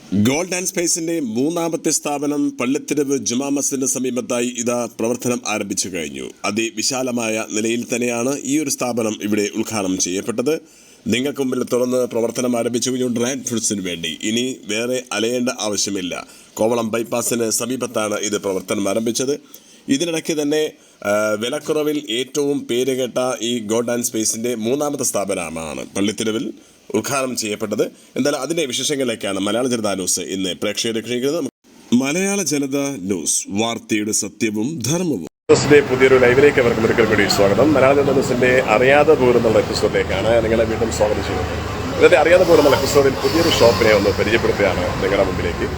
Gold and സ്പേസിന്റെ മൂന്നാമത്തെ സ്ഥാപനം പള്ളിത്തെരുവ് ജുമാ മസ്ജിദിന് സമീപത്തായി ഇതാ പ്രവർത്തനം ആരംഭിച്ചു കഴിഞ്ഞു. അതിവിശാലമായ നിലയിൽ തന്നെയാണ് ഈ ഒരു സ്ഥാപനം ഇവിടെ ഉദ്ഘാടനം ചെയ്യപ്പെട്ടത്. നിങ്ങൾക്ക് മുമ്പിൽ തുറന്ന് പ്രവർത്തനം ആരംഭിച്ചു കഴിഞ്ഞു ഡ്രൈ ഫ്രൂട്ട്സിന് വേണ്ടി. ഇനി വേറെ അലയേണ്ട ആവശ്യമില്ല. കോവളം ബൈപ്പാസിന് സമീപത്താണ് ഇത് പ്രവർത്തനം ആരംഭിച്ചത്. ഇതിനിടയ്ക്ക് തന്നെ വിലക്കുറവിൽ ഏറ്റവും പേരുകേട്ട ഈ ഗോൾഡ് ആൻഡ് സ്പേസിന്റെ മൂന്നാമത്തെ സ്ഥാപനമാണ് പള്ളിത്തെരുവിൽ ഉദ്ഘാടനം ചെയ്യപ്പെട്ടത്. എന്തായാലും അതിന്റെ വിശേഷങ്ങളിലേക്കാണ് മലയാള ജനതാ ന്യൂസ് ഇന്ന് പ്രേക്ഷകരെ ക്ഷണിക്കുന്നത്. മലയാള ജനതാ ന്യൂസ്, വാർത്തയുടെ സത്യവും ധർമ്മവും. പുതിയൊരു ലൈവിലേക്ക് അവർക്ക് ഒരിക്കൽ കൂടി സ്വാഗതം. മലയാള ജനതാ ന്യൂസിന്റെ അറിയാതെ പോരുന്നുള്ള എപ്പിസോഡിലേക്കാണ് നിങ്ങളെ വീണ്ടും സ്വാഗതം ചെയ്യുന്നത്. ഇന്നത്തെ അറിയാതെ പോരുന്നുള്ള എപ്പിസോഡിൽ പുതിയൊരു ഷോപ്പിനെ ഒന്ന് പരിചയപ്പെടുത്തുകയാണ് നിങ്ങളുടെ മുമ്പിലേക്ക്.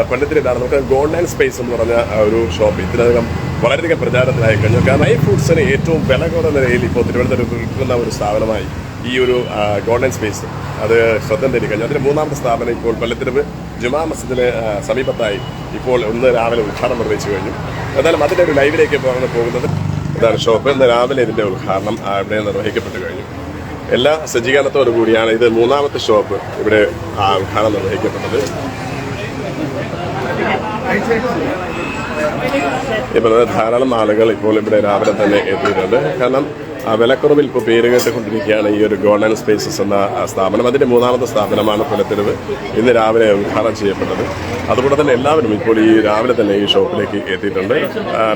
പള്ളിത്തെരുവിലാണ് നമുക്ക് ഗോൾഡ് ആൻഡ് സ്പേസ് എന്ന് പറഞ്ഞ ഒരു ഷോപ്പ് ഇതിനകം വളരെയധികം പ്രചാരത്തിലായി കഴിഞ്ഞു. കാരണം ഈ ഫ്രൂട്ട്സിന് ഏറ്റവും വില കുറഞ്ഞ നിലയിൽ ഇപ്പോൾ തിരുവനന്തപുരത്ത് വിൽക്കുന്ന ഒരു സ്ഥാപനമായി ഈ ഒരു ഗോൾഡ് ആൻഡ് സ്പേസ് അത് ശ്രദ്ധ നേടി കഴിഞ്ഞു. അതിൻ്റെ മൂന്നാമത്തെ സ്ഥാപനം ഇപ്പോൾ പള്ളിത്തെരുവ് ജുമാ മസ്ജിദിന് സമീപത്തായി ഇപ്പോൾ ഇന്ന് രാവിലെ ഉദ്ഘാടനം നിർവഹിച്ചു കഴിഞ്ഞു. എന്നാലും അതിൻ്റെ ഒരു ലൈവിലേക്ക് പോകുന്നത് ഇതാണ് ഷോപ്പ്. ഇന്ന് രാവിലെ ഇതിൻ്റെ ഉദ്ഘാടനം ഇവിടെ നിർവഹിക്കപ്പെട്ടു കഴിഞ്ഞു. എല്ലാ സജ്ജീകരണത്തോടു കൂടിയാണ് ഇത് മൂന്നാമത്തെ ഷോപ്പ് ഇവിടെ ഉദ്ഘാടനം നിർവഹിക്കപ്പെട്ടത്. ഇപ്പോൾ ധാരാളം ആളുകൾ ഇപ്പോൾ ഇവിടെ രാവിലെ തന്നെ എത്തിയിട്ടുണ്ട്. കാരണം വിലക്കുറവിൽ ഇപ്പോൾ പേര് കേട്ടുകൊണ്ടിരിക്കുകയാണ് ഈ ഒരു ഗോൾഡ് ആൻഡ് സ്പേസസ് എന്ന സ്ഥാപനം. അതിൻ്റെ മൂന്നാമത്തെ സ്ഥാപനമാണ് പള്ളിത്തെരുവ് ഇന്ന് രാവിലെ ഉദ്ഘാടനം ചെയ്യപ്പെട്ടത്. അതുകൊണ്ട് തന്നെ എല്ലാവരും ഇപ്പോൾ ഈ രാവിലെ തന്നെ ഈ ഷോപ്പിലേക്ക് എത്തിയിട്ടുണ്ട്.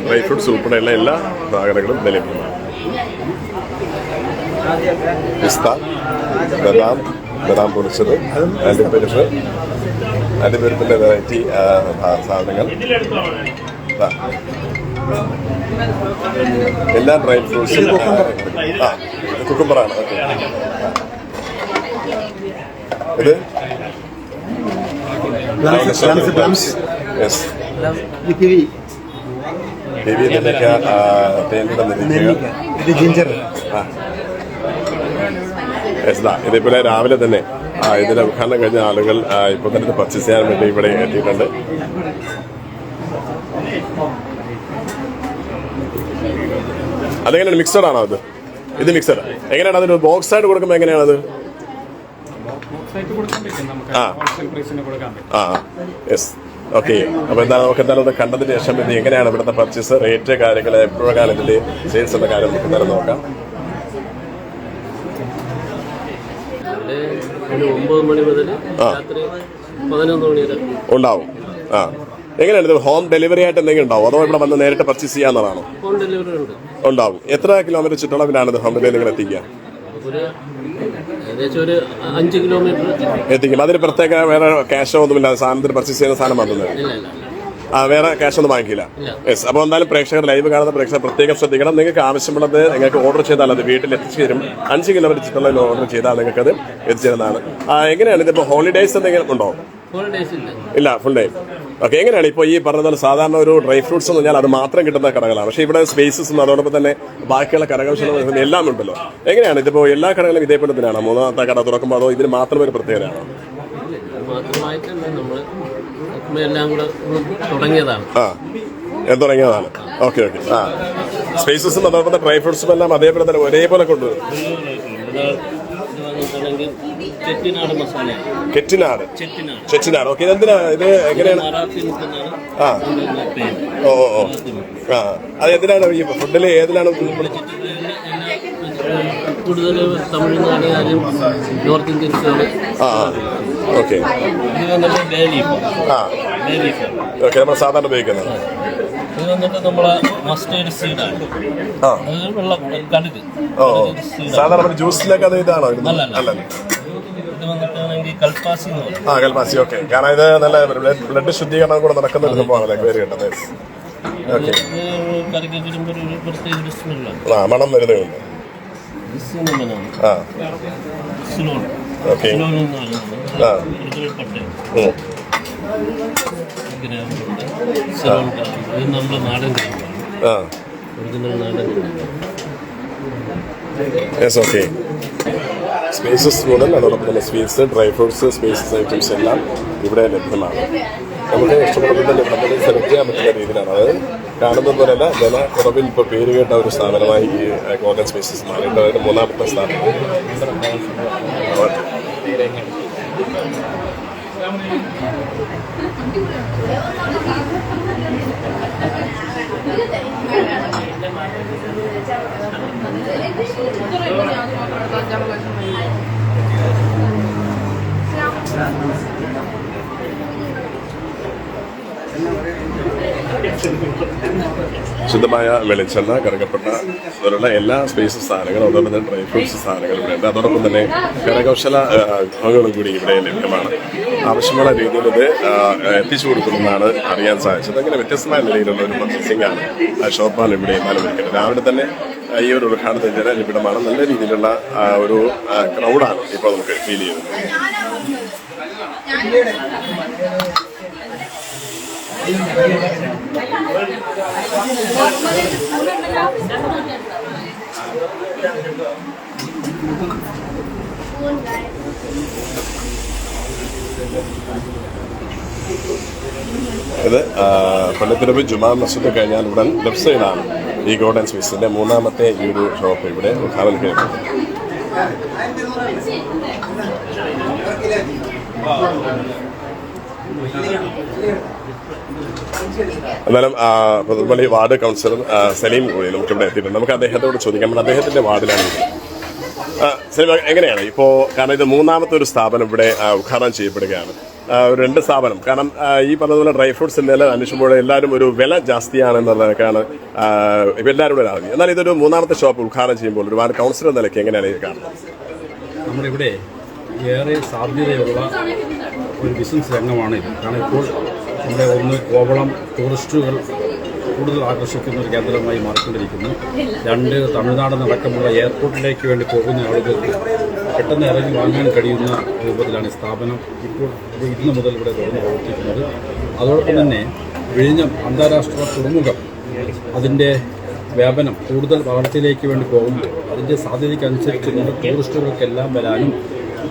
ഡ്രൈ ഫ്രൂട്ട്സ് ഉൾപ്പെടെയുള്ള എല്ലാ സാധനങ്ങളും ലഭ്യമാണ്. പിസ്ത, ബദാം പൊടിച്ചത്, അണ്ടിപ്പരിപ്പിൻ്റെ വെറൈറ്റി സാധനങ്ങൾ, എല്ലാ ഡ്രൈ ഫ്രൂട്ട്സും. കുക്കുംബറാണ്. ഓക്കെ, ഇത് ഇതിപ്പോൾ രാവിലെ തന്നെ ഇതിന്റെ ഉദ്ഘാടനം കഴിഞ്ഞ ആളുകൾ ഇപ്പോൾ തന്നെ പർച്ചേസ് ചെയ്യാൻ വേണ്ടി ഇവിടെ എത്തിയിട്ടുണ്ട്. അതെങ്ങനെയാണ്? മിക്സഡ് ആണോ അത്? ഇത് മിക്സഡ് എങ്ങനെയാണ്? അതിന് ബോക്സ് ആയിട്ട് കൊടുക്കുമ്പോൾ എങ്ങനെയാണത്? Yes, okay. അപ്പോൾ എന്തായാലും നമുക്ക് എന്തായാലും അത് കണ്ടതിന് ശേഷം ഇത് എങ്ങനെയാണ് ഇവിടുത്തെ പർച്ചേസ്, റേറ്റ്, കാര്യങ്ങൾ, എപ്പോഴാണ് ഇതിന്റെ സെയിൽസ് എന്ന കാര്യം നമുക്ക് എന്തായാലും നോക്കാം. 9 മണി മുതൽ രാത്രി 11 മണി വരെ ഉണ്ടാവും. എങ്ങനെയാണ് ഇത്? ഹോം ഡെലിവറി ആയിട്ട് എന്തെങ്കിലും ഉണ്ടാവും അതോ ഇവിടെ വന്ന് നേരിട്ട് പർച്ചേസ് ചെയ്യാവുന്നതാണോ? ഹോം ഡെലിവറി ഉണ്ടാവും. എത്ര കിലോമീറ്റർ ചുറ്റളവിലാണ് ഇത് ഹോം ഡെലിവറി നിങ്ങൾ എത്തിക്കുക? ഏകദേശം ഒരു 5 കിലോമീറ്റർ എത്തിക്കും. അതിന് പ്രത്യേക വേറെ ക്യാഷോ ഒന്നുമില്ല? സാധനത്തിന് പർച്ചേസ് ചെയ്യുന്ന സാധനം മാത്രമേ? വേറെ ക്യാഷ് ഒന്നും വാങ്ങിക്കില്ല. യെസ്. അപ്പോൾ എന്തായാലും പ്രേക്ഷകർ, ലൈവ് കാണുന്ന പ്രേക്ഷകർ പ്രത്യേകം ശ്രദ്ധിക്കണം. നിങ്ങൾക്ക് ആവശ്യമുള്ളത് നിങ്ങൾക്ക് ഓർഡർ ചെയ്താൽ അത് വീട്ടിൽ എത്തിച്ചു തരും. 5 കിലോമീറ്റർ ചുറ്റുള്ളതിൽ ഓർഡർ ചെയ്താൽ നിങ്ങൾക്ക് അത് എത്തിച്ചു തരുന്നതാണ്. എങ്ങനെയാണ് ഇതിപ്പോൾ ഹോളിഡേയ്സ് എന്തെങ്കിലും ഉണ്ടോ? ഇല്ല, ഫുൾ ഡേ. ഓക്കെ. എങ്ങനെയാണ് ഇപ്പോൾ ഈ പറഞ്ഞ സാധാരണ ഒരു ഡ്രൈ ഫ്രൂട്ട്സ് എന്ന് പറഞ്ഞാൽ അത് മാത്രം കിട്ടുന്ന കടകളാണ്. പക്ഷേ ഇവിടെ സ്പേസസും അതോടൊപ്പം തന്നെ ബാക്കിയുള്ള കരകൗശലം എല്ലാം ഉണ്ടല്ലോ. എങ്ങനെയാണ് ഇതിപ്പോൾ എല്ലാ കടകളും ഇതേപോലെ തന്നെയാണോ? മൂന്നാമത്തെ കട തുറക്കുമ്പോൾ അതോ ഇതിന് മാത്രം ഒരു പ്രത്യേകതയാണോ? തുടങ്ങിയതാണ്. Okay, okay. സ്പേസസും അതോടൊപ്പം ഡ്രൈ ഫ്രൂട്ട്സും എല്ലാം അതേപോലെ തന്നെ ഒരേപോലെ കൊണ്ടുവരും. ചെട്ടിനാട്. ഓക്കെ. ഇതെന്തിനാ ഇത്? എങ്ങനെയാണ്? അത് എന്തിനാണ് ഈ ഫുഡിൽ ഏതിലാണ് കൂടുതൽ? തമിഴ്നാട്, നോർത്ത് ഇന്ത്യൻസാണ്. Okay, okay. നമ്മൾ സാധാരണ ഉപയോഗിക്കുന്നത് ഇത് വന്നിട്ട് നമ്മളെ മസ്റ്റേർഡ് സീഡാണ്. വെള്ളം കടുക്. സാധാരണ ജ്യൂസിലൊക്കെ അത് ഇതാണോ? അല്ല, ഇത് വന്നിട്ടാണെങ്കിൽ കൽപ്പാസി. കൽപ്പാസി. ഓക്കെ. കാരണം ഇത് നല്ല ബ്ലഡ് ശുദ്ധീകരണം കൂടെ നടക്കുന്ന ഒരു സംഭവമാണ് പേര് കേട്ടത്. ഓക്കെ. കറിക്ക് വരുമ്പോൾ ഒരു പ്രത്യേക ഒരു സ്മെല്ലാണ്. മണം വരുന്നുണ്ട്. ഓക്കെ. നമ്മുടെ നാടൻ ഗ്രാമമാണ്. ഒറിജിനൽ നാടൻ. Yes, okay. സ്പേസസ് മുതൽ അതോടൊപ്പം തന്നെ sweets, dry fruits, spaces items എല്ലാം ഇവിടെ ലഭ്യമാണ്. നമുക്ക് ഇഷ്ടപ്പെടുന്നതിൻ്റെ പദ്ധതി സെലക്ട് ചെയ്യാൻ പറ്റുന്ന രീതിയിലാണ്. അത് കാണുന്നത് പോലെയല്ല, വില കുറവിൽ ഇപ്പോൾ പേര് കേട്ട ഒരു സ്ഥാപനമായി ഈ ഗോൾഡൻ സ്പേസസ് മാറിയിട്ട് അതിൻ്റെ മൂന്നാമത്തെ സ്ഥാപനം. ശുദ്ധമായ വെളിച്ചെണ്ണ, കറുകപ്പെട്ട അതുപോലുള്ള എല്ലാ സ്പൈസസ് സാധനങ്ങളും, അതുപോലെ തന്നെ ഡ്രൈ ഫ്രൂട്ട്സ് സാധനങ്ങളും ഇവിടെ ഉണ്ട്. അതോടൊപ്പം തന്നെ കരകൗശല വിഭവങ്ങളും കൂടി ഇവിടെ ലഭ്യമാണ്. ആവശ്യമുള്ള രീതിയിൽ ഇത് എത്തിച്ചു കൊടുക്കുമെന്നാണ് അറിയാൻ സാധിച്ചത്. അങ്ങനെ വ്യത്യസ്തമായ നിലയിലുള്ള ഒരു പർച്ചേസിംഗ് ആണ് ഷോപ്പാണ് ഇവിടെ നൽകിയിരിക്കുന്നത്. രാവിലെ തന്നെ ഈ ഒരു ഉദ്ഘാടനത്തിന് ജനലഭ്യമാണ്. നല്ല രീതിയിലുള്ള ഒരു ക്രൗഡാണ് ഇപ്പോൾ നമുക്ക് ഫീൽ ചെയ്യുന്നത്. ഇത് പള്ളിത്തിരവ് ജുമാ മസ്ജിദ് കഴിഞ്ഞാൽ ഉടൻ ലെഫ്റ്റ് സൈഡാണ് ഈ ഗോൾഡൻ സ്വീറ്റ്സിന്റെ മൂന്നാമത്തെ ഈ ഒരു ഷോപ്പ് ഇവിടെ ഉദ്ഘാടനം ചെയ്യുന്നത്. എന്നാലും പുതുപ്പള്ളി വാർഡ് കൗൺസിലർ സലീം കൂടി നമുക്കിവിടെ എത്തിയിട്ടുണ്ട്. നമുക്ക് അദ്ദേഹത്തോട് ചോദിക്കാം. അദ്ദേഹത്തിന്റെ വാർഡിലാണ് സലീം, എങ്ങനെയാണ് ഇപ്പോൾ, കാരണം ഇത് മൂന്നാമത്തെ ഒരു സ്ഥാപനം ഇവിടെ ഉദ്ഘാടനം ചെയ്യപ്പെടുകയാണ്. ഒരു 2 സ്ഥാപനം, കാരണം ഈ പറഞ്ഞതുപോലെ ഡ്രൈ ഫ്രൂട്ട്സിന്റെ എല്ലാം അന്വേഷിക്കുമ്പോൾ എല്ലാവരും ഒരു വില ജാസ്തിയാണെന്നുള്ളതൊക്കെയാണ് ഇപ്പം എല്ലാവരും കൂടെ അറിഞ്ഞത്. എന്നാൽ ഇതൊരു മൂന്നാമത്തെ ഷോപ്പ് ഉദ്ഘാടനം ചെയ്യുമ്പോൾ ഒരു വാർഡ് കൗൺസിലർ നിലയ്ക്ക് എങ്ങനെയാണ് ഇത് കാണുന്നത്? നമ്മളിവിടെ ഏറെ സാധ്യതയുള്ള ഒരു ബിസിനസ് രംഗമാണ് ഇത്. കാരണം ഇപ്പോൾ നമ്മുടെ ഒന്ന് കോവളം ടൂറിസ്റ്റുകൾ കൂടുതൽ ആകർഷിക്കുന്ന ഒരു കേന്ദ്രമായി മാറിക്കൊണ്ടിരിക്കുന്നു. 2 തമിഴ്നാട് നടക്കമുള്ള എയർപോർട്ടിലേക്ക് വേണ്ടി പോകുന്ന ആളുകൾക്ക് പെട്ടെന്ന് ഇറങ്ങി വാങ്ങാൻ കഴിയുന്ന രൂപത്തിലാണ് സ്ഥാപനം ഇപ്പോൾ ഇന്ന് മുതൽ ഇവിടെ തുറന്ന് പ്രവർത്തിക്കുന്നത്. അതോടൊപ്പം തന്നെ വിഴിഞ്ഞം അന്താരാഷ്ട്ര തുറമുഖം അതിൻ്റെ വ്യാപനം കൂടുതൽ വളർച്ചയിലേക്ക് വേണ്ടി പോകുമ്പോൾ അതിൻ്റെ സാധ്യതയ്ക്കനുസരിച്ചുകൊണ്ട് ടൂറിസ്റ്റുകൾക്കെല്ലാം വരാനും,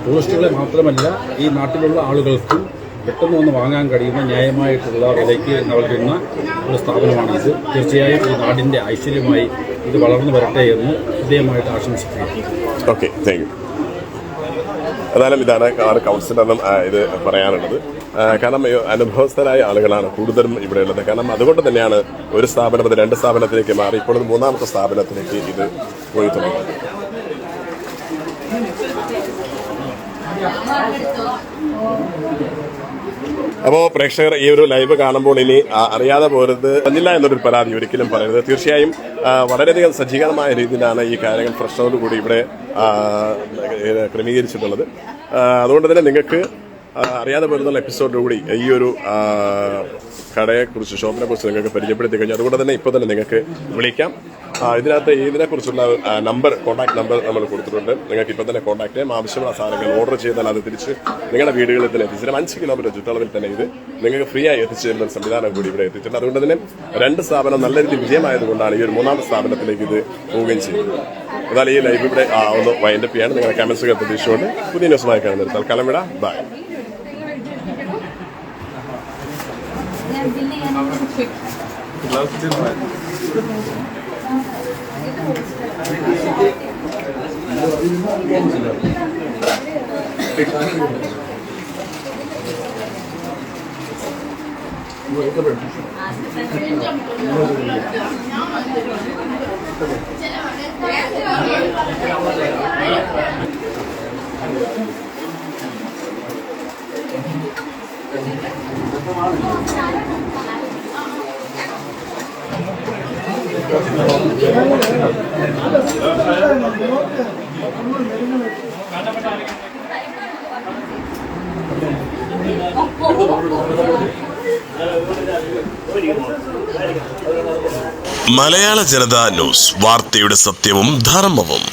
ടൂറിസ്റ്റുകളെ മാത്രമല്ല ഈ നാട്ടിലുള്ള ആളുകൾക്കും പെട്ടെന്ന് ഒന്ന് വാങ്ങാൻ കഴിയുന്ന ന്യായമായിട്ടുള്ള വിലയ്ക്ക് നൽകുന്ന ഒരു സ്ഥാപനമാണിത്. തീർച്ചയായും ഈ നാടിൻ്റെ ഐശ്വര്യമായി ഇത് വളർന്നു വരട്ടെ എന്ന് ഹൃദയമായിട്ട് ആശംസിക്കുന്നു. Okay, thank you. എന്നാലും ഇതാണ് കൗൺസിലറിനും ഇത് പറയാനുള്ളത്. കാരണം അനുഭവസ്ഥരായ ആളുകളാണ് കൂടുതലും ഇവിടെ ഉള്ളത്. കാരണം അതുകൊണ്ട് തന്നെയാണ് ഒരു സ്ഥാപനം അത് 2 സ്ഥാപനത്തിലേക്ക് മാറി ഇപ്പോൾ 3ാമത്തെ സ്ഥാപനത്തിലേക്ക് ഇത് പോയി തുടങ്ങുന്നത്. അപ്പോൾ പ്രേക്ഷകർ ഈ ഒരു ലൈവ് കാണുമ്പോൾ ഇനി അറിയാതെ പോരുത് വന്നില്ല എന്നൊരു പരാതി ഒരിക്കലും പറയരുത്. തീർച്ചയായും വളരെയധികം സജ്ജീകരണമായ രീതിയിലാണ് ഈ കാര്യങ്ങൾ ഫ്രഷോടുകൂടി ഇവിടെ ക്രമീകരിച്ചിട്ടുള്ളത്. അതുകൊണ്ട് തന്നെ നിങ്ങൾക്ക് അറിയാതെ പോരുന്ന എപ്പിസോഡിലൂടെ ഈ ഒരു കടയെക്കുറിച്ച്, ഷോപ്പിനെ കുറിച്ച് നിങ്ങൾക്ക് പരിചയപ്പെടുത്തി കഴിഞ്ഞു. അതുകൊണ്ട് തന്നെ ഇപ്പോൾ തന്നെ നിങ്ങൾക്ക് വിളിക്കാം. ഇതിനകത്ത് ഇതിനെക്കുറിച്ചുള്ള കോൺടാക്ട് നമ്പർ നമ്മൾ കൊടുത്തിട്ടുണ്ട്. നിങ്ങൾക്ക് ഇപ്പോൾ തന്നെ കോൺടാക്ട് ചെയ്യാം. ആവശ്യമുള്ള സാധനങ്ങൾ ഓർഡർ ചെയ്താൽ അത് തിരിച്ച് നിങ്ങളുടെ വീടുകളിൽ തന്നെ എത്തിച്ചു 5 കിലോമീറ്റർ ചുറ്റളവിൽ തന്നെ ഇത് നിങ്ങൾക്ക് ഫ്രീ ആയി എത്തിച്ചു തരുന്ന ഒരു സംവിധാനം കൂടി ഇവിടെ എത്തിയിട്ടുണ്ട്. അതുകൊണ്ട് തന്നെ 2 സ്ഥാപനം നല്ല രീതിയിൽ വിജയമായതുകൊണ്ടാണ് ഈ ഒരു 3ാമത്തെ സ്ഥാപനത്തിലേക്ക് ഇത് പോവുകയും ചെയ്യുന്നത്. എന്നാൽ ഈ ലൈവ് ഇവിടെ ഒന്ന് വൈൻഡപ്പ് ചെയ്യാണ്. നിങ്ങളുടെ കമന്റ്സുകൾ പ്രതീക്ഷിച്ചുകൊണ്ട് പുതിയ ന്യൂസുമായി കാണുന്നത് തൽക്കാലം വിടാം. ബൈ. മലയാള ജനത ന്യൂസ്, വാർത്തയുടെ സത്യവും ധർമ്മവും.